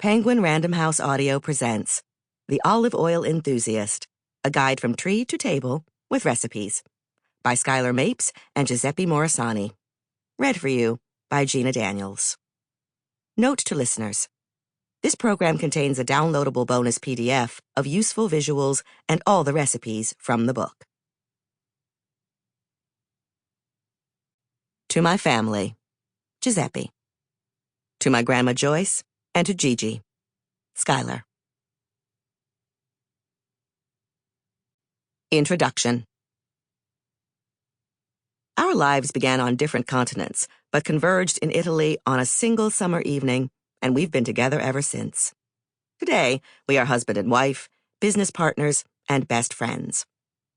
Penguin Random House Audio presents The Olive Oil Enthusiast, a guide from tree to table with recipes, by Skyler Mapes and Giuseppe Morisani. Read for you by Gina Daniels. Note to listeners: this program contains a downloadable bonus PDF of useful visuals and all the recipes from the book. To my family, Giuseppe. To my Grandma Joyce and to Gigi, Skyler. Introduction. Our lives began on different continents, but converged in Italy on a single summer evening, and we've been together ever since. Today, we are husband and wife, business partners, and best friends.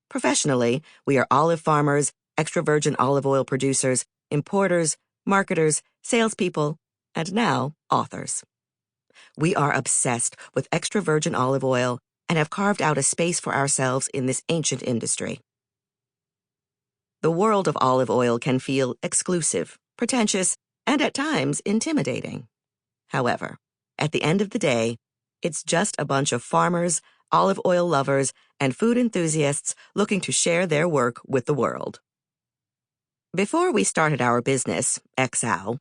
Professionally, we are olive farmers, extra virgin olive oil producers, importers, marketers, salespeople, and now authors. We are obsessed with extra virgin olive oil and have carved out a space for ourselves in this ancient industry. The world of olive oil can feel exclusive, pretentious, and at times intimidating. However, at the end of the day, it's just a bunch of farmers, olive oil lovers, and food enthusiasts looking to share their work with the world. Before we started our business, EXAU,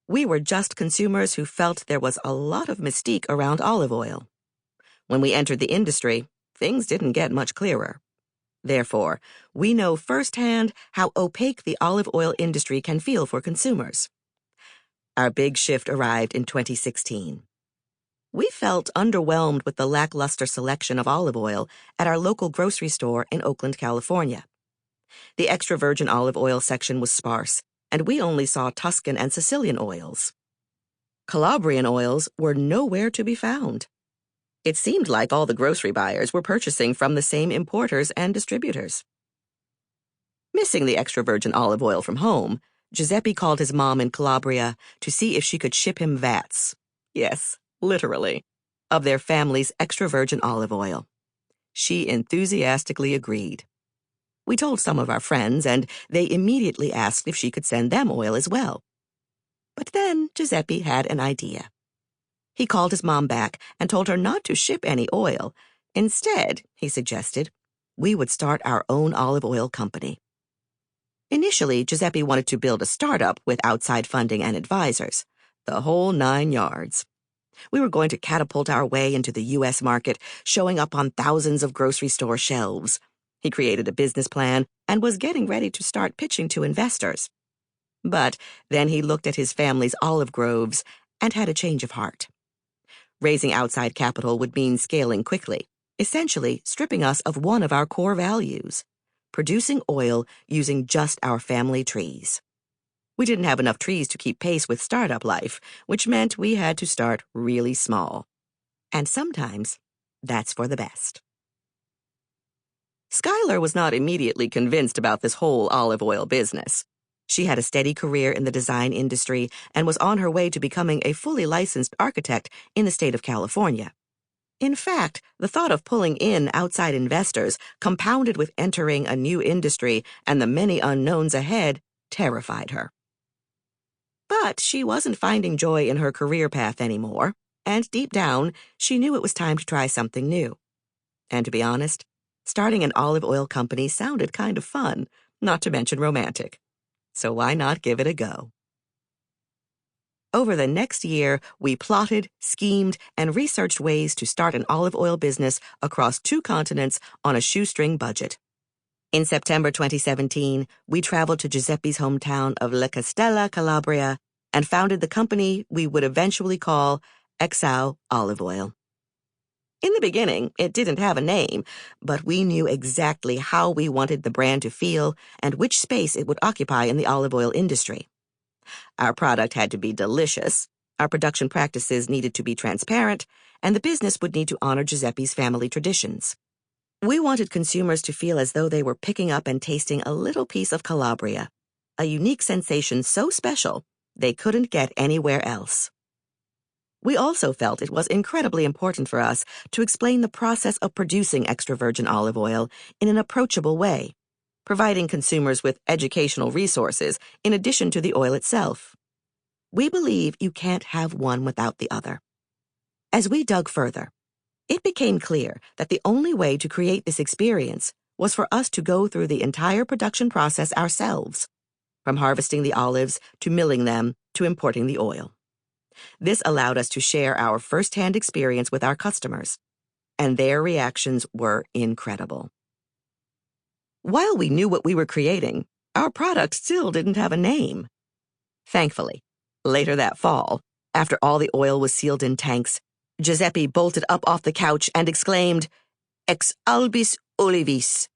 we were just consumers who felt there was a lot of mystique around olive oil. When we entered the industry, things didn't get much clearer. Therefore, we know firsthand how opaque the olive oil industry can feel for consumers. Our big shift arrived in 2016. We felt underwhelmed with the lackluster selection of olive oil at our local grocery store in Oakland, California. The extra virgin olive oil section was sparse, and we only saw Tuscan and Sicilian oils. Calabrian oils were nowhere to be found. It seemed like all the grocery buyers were purchasing from the same importers and distributors. Missing the extra virgin olive oil from home, Giuseppe called his mom in Calabria to see if she could ship him vats, yes, literally, of their family's extra virgin olive oil. She enthusiastically agreed. We told some of our friends, and they immediately asked if she could send them oil as well. But then Giuseppe had an idea. He called his mom back and told her not to ship any oil. Instead, he suggested, we would start our own olive oil company. Initially, Giuseppe wanted to build a startup with outside funding and advisors, the whole 9 yards. We were going to catapult our way into the U.S. market, showing up on thousands of grocery store shelves. He created a business plan and was getting ready to start pitching to investors. But then he looked at his family's olive groves and had a change of heart. Raising outside capital would mean scaling quickly, essentially stripping us of one of our core values: producing oil using just our family trees. We didn't have enough trees to keep pace with startup life, which meant we had to start really small. And sometimes that's for the best. Skyler was not immediately convinced about this whole olive oil business. She had a steady career in the design industry and was on her way to becoming a fully licensed architect in the state of California. In fact, the thought of pulling in outside investors, compounded with entering a new industry and the many unknowns ahead, terrified her. But she wasn't finding joy in her career path anymore, and deep down, she knew it was time to try something new. And to be honest, starting an olive oil company sounded kind of fun, not to mention romantic. So why not give it a go? Over the next year, we plotted, schemed, and researched ways to start an olive oil business across 2 continents on a shoestring budget. In September 2017, we traveled to Giuseppe's hometown of La Castella, Calabria, and founded the company we would eventually call EXAU Olive Oil. In the beginning, it didn't have a name, but we knew exactly how we wanted the brand to feel and which space it would occupy in the olive oil industry. Our product had to be delicious, our production practices needed to be transparent, and the business would need to honor Giuseppe's family traditions. We wanted consumers to feel as though they were picking up and tasting a little piece of Calabria, a unique sensation so special they couldn't get anywhere else. We also felt it was incredibly important for us to explain the process of producing extra virgin olive oil in an approachable way, providing consumers with educational resources in addition to the oil itself. We believe you can't have one without the other. As we dug further, it became clear that the only way to create this experience was for us to go through the entire production process ourselves, from harvesting the olives to milling them to importing the oil. This allowed us to share our firsthand experience with our customers, and their reactions were incredible. While we knew what we were creating, our product still didn't have a name. Thankfully, later that fall, after all the oil was sealed in tanks, Giuseppe bolted up off the couch and exclaimed, "Ex albis olivis."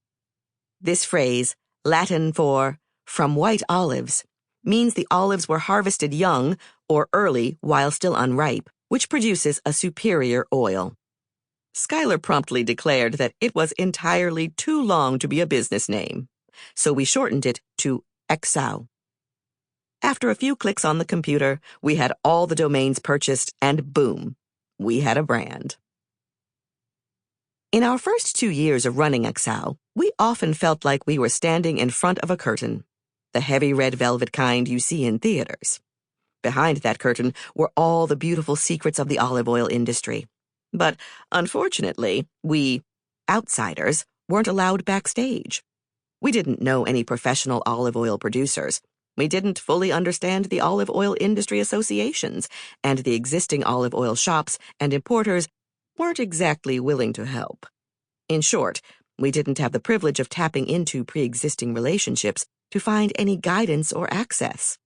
This phrase, Latin for "from white olives," means the olives were harvested young or early while still unripe, which produces a superior oil. Skyler promptly declared that it was entirely too long to be a business name, so we shortened it to EXAU. After a few clicks on the computer, we had all the domains purchased, and boom, we had a brand. In our first 2 years of running EXAU, we often felt like we were standing in front of a curtain, the heavy red velvet kind you see in theaters. Behind that curtain were all the beautiful secrets of the olive oil industry. But unfortunately, we, outsiders, weren't allowed backstage. We didn't know any professional olive oil producers. We didn't fully understand the olive oil industry associations, and the existing olive oil shops and importers weren't exactly willing to help. In short, we didn't have the privilege of tapping into pre-existing relationships to find any guidance or access.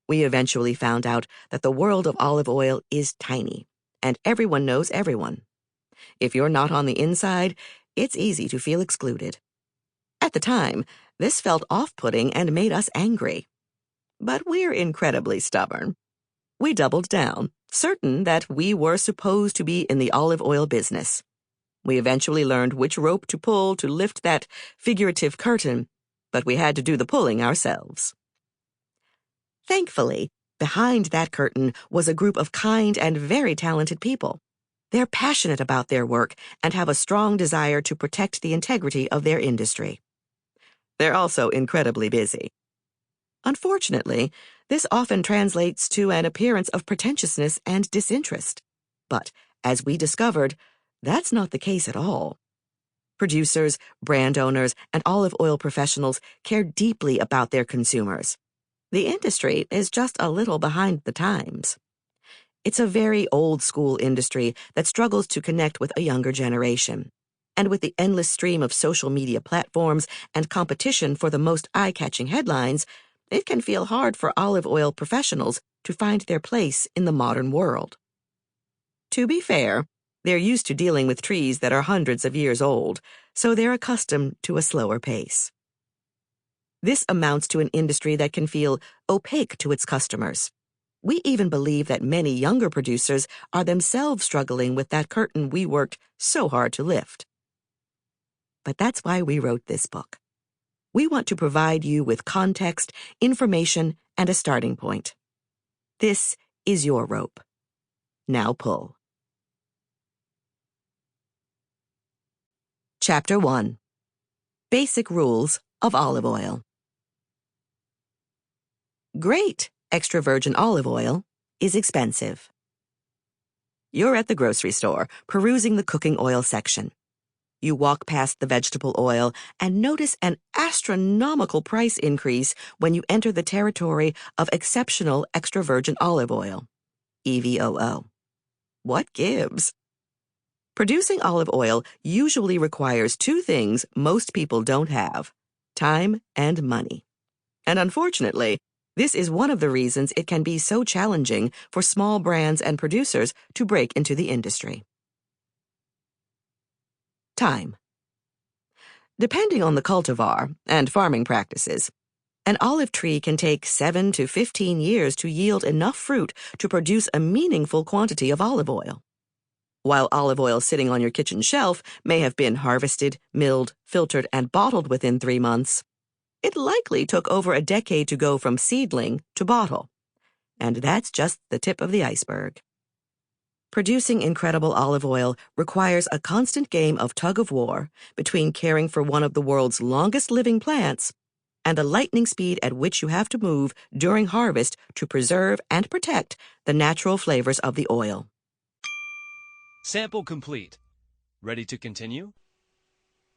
We eventually found out that the world of olive oil is tiny, and everyone knows everyone. If you're not on the inside, it's easy to feel excluded. At the time, this felt off-putting and made us angry. But we're incredibly stubborn. We doubled down, certain that we were supposed to be in the olive oil business. We eventually learned which rope to pull to lift that figurative curtain, but we had to do the pulling ourselves. Thankfully, behind that curtain was a group of kind and very talented people. They're passionate about their work and have a strong desire to protect the integrity of their industry. They're also incredibly busy. Unfortunately, this often translates to an appearance of pretentiousness and disinterest. But, as we discovered, that's not the case at all. Producers, brand owners, and olive oil professionals care deeply about their consumers. The industry is just a little behind the times. It's a very old-school industry that struggles to connect with a younger generation. And with the endless stream of social media platforms and competition for the most eye-catching headlines, it can feel hard for olive oil professionals to find their place in the modern world. To be fair, they're used to dealing with trees that are hundreds of years old, so they're accustomed to a slower pace. This amounts to an industry that can feel opaque to its customers. We even believe that many younger producers are themselves struggling with that curtain we worked so hard to lift. But that's why we wrote this book. We want to provide you with context, information, and a starting point. This is your rope. Now pull. Chapter 1. Basic Rules of Olive Oil. Great extra virgin olive oil is expensive. You're at the grocery store, perusing the cooking oil section. You walk past the vegetable oil and notice an astronomical price increase when you enter the territory of exceptional extra virgin olive oil, EVOO. What gives? Producing olive oil usually requires two things most people don't have: time and money. And unfortunately, this is one of the reasons it can be so challenging for small brands and producers to break into the industry. Time. Depending on the cultivar and farming practices, an olive tree can take 7 to 15 years to yield enough fruit to produce a meaningful quantity of olive oil. While olive oil sitting on your kitchen shelf may have been harvested, milled, filtered, and bottled within 3 months, it likely took over a decade to go from seedling to bottle. And that's just the tip of the iceberg. Producing incredible olive oil requires a constant game of tug-of-war between caring for one of the world's longest-living plants and the lightning speed at which you have to move during harvest to preserve and protect the natural flavors of the oil. Sample complete. Ready to continue?